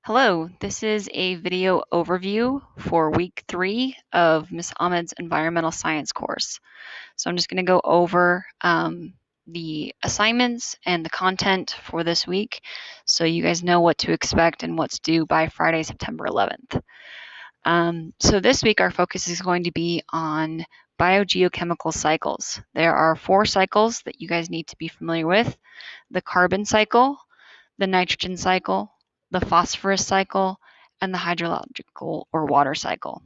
Hello, this is a video overview for week 3 of Miss Ahmed's environmental science course. So I'm just going to go over the assignments and the content for this week so you guys know what to expect and what's due by Friday, September 11th. So this week our focus is going to be on biogeochemical cycles. There are 4 cycles that you guys need to be familiar with: the carbon cycle, the nitrogen cycle, the phosphorus cycle, and the hydrological or water cycle.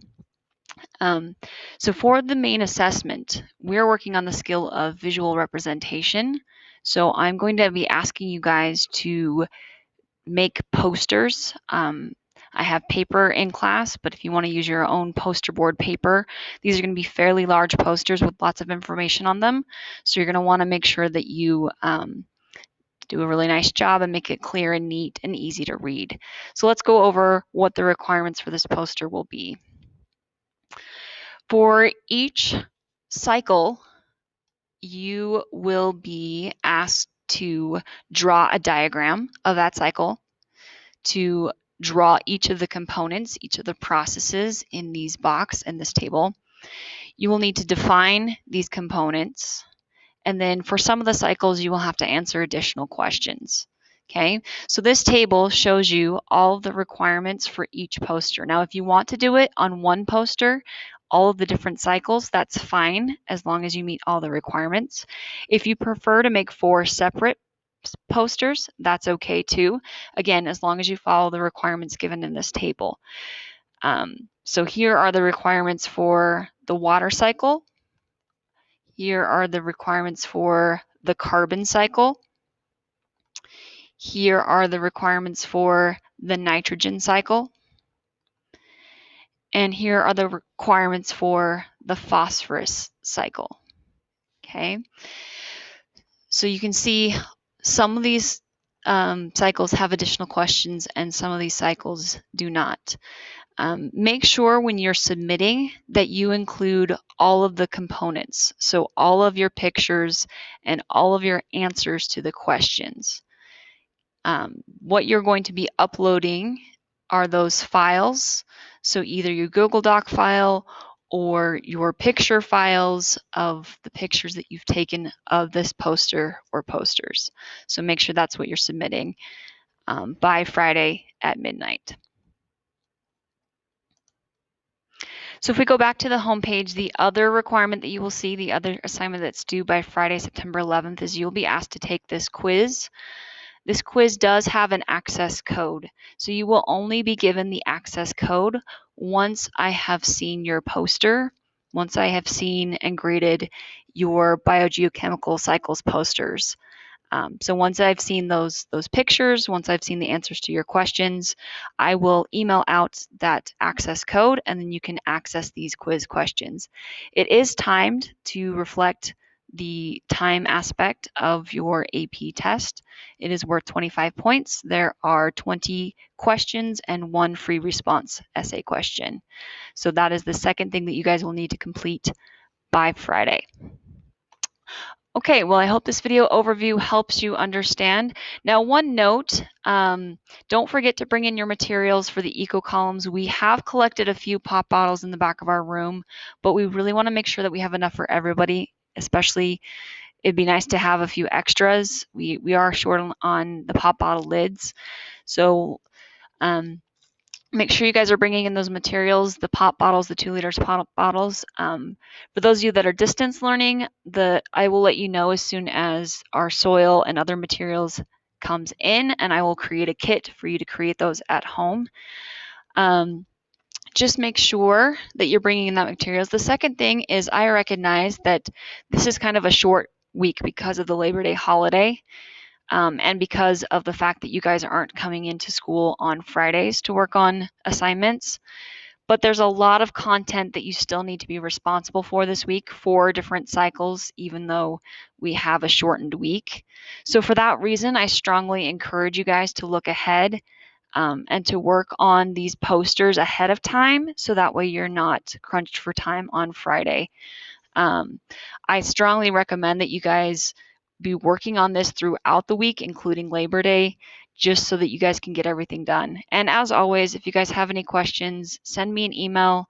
So for the main assessment, we're working on the skill of visual representation. So I'm going to be asking you guys to make posters. I have paper in class, but if you want to use your own poster board paper, these are going to be fairly large posters with lots of information on them. So you're going to want to make sure that you do a really nice job and make it clear and neat and easy to read. So let's go over what the requirements for this poster will be. For each cycle, you will be asked to draw a diagram of that cycle, to draw each of the components, each of the processes in these boxes in this table. You will need to define these components, and then for some of the cycles, you will have to answer additional questions. Okay, so this table shows you all of the requirements for each poster. Now, if you want to do it on one poster, all of the different cycles, that's fine as long as you meet all the requirements. If you prefer to make 4 separate posters, that's okay too. Again, as long as you follow the requirements given in this table. So here are the requirements for the water cycle. Here are the requirements for the carbon cycle. Here are the requirements for the nitrogen cycle. And here are the requirements for the phosphorus cycle. Okay. So you can see some of these cycles have additional questions and some of these cycles do not. Make sure when you're submitting that you include all of the components, so all of your pictures and all of your answers to the questions. What you're going to be uploading are those files, so either your Google Doc file or your picture files of the pictures that you've taken of this poster or posters. So make sure that's what you're submitting by Friday at midnight. So if we go back to the home page, the other requirement that you will see, the other assignment that's due by Friday, September 11th, is you'll be asked to take this quiz. This quiz does have an access code, so you will only be given the access code once I have seen your poster, once I have seen and graded your biogeochemical cycles posters. So once I've seen those pictures, once I've seen the answers to your questions, I will email out that access code and then you can access these quiz questions. It is timed to reflect the time aspect of your AP test. It is worth 25 points. There are 20 questions and 1 free response essay question. So that is the second thing that you guys will need to complete by Friday. Okay, well, I hope this video overview helps you understand. Now, one note, don't forget to bring in your materials for the eco columns. We have collected a few pop bottles in the back of our room, but we really want to make sure that we have enough for everybody, especially it'd be nice to have a few extras. We are short on the pop bottle lids. So make sure you guys are bringing in those materials, the pop bottles, the 2 liter pop bottles. For those of you that are distance learning, I will let you know as soon as our soil and other materials comes in, and I will create a kit for you to create those at home. Just make sure that you're bringing in that materials. The second thing is I recognize that this is kind of a short week because of the Labor Day holiday. And because of the fact that you guys aren't coming into school on Fridays to work on assignments. But there's a lot of content that you still need to be responsible for this week, 4 different cycles, even though we have a shortened week. So for that reason, I strongly encourage you guys to look ahead and to work on these posters ahead of time, so that way you're not crunched for time on Friday. I strongly recommend that you guys be working on this throughout the week, including Labor Day. just so that you guys can get everything done. And as always, if you guys have any questions, send me an email.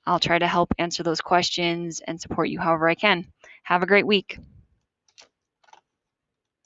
I'll try to help answer those questions and support you however I can. Have a great week.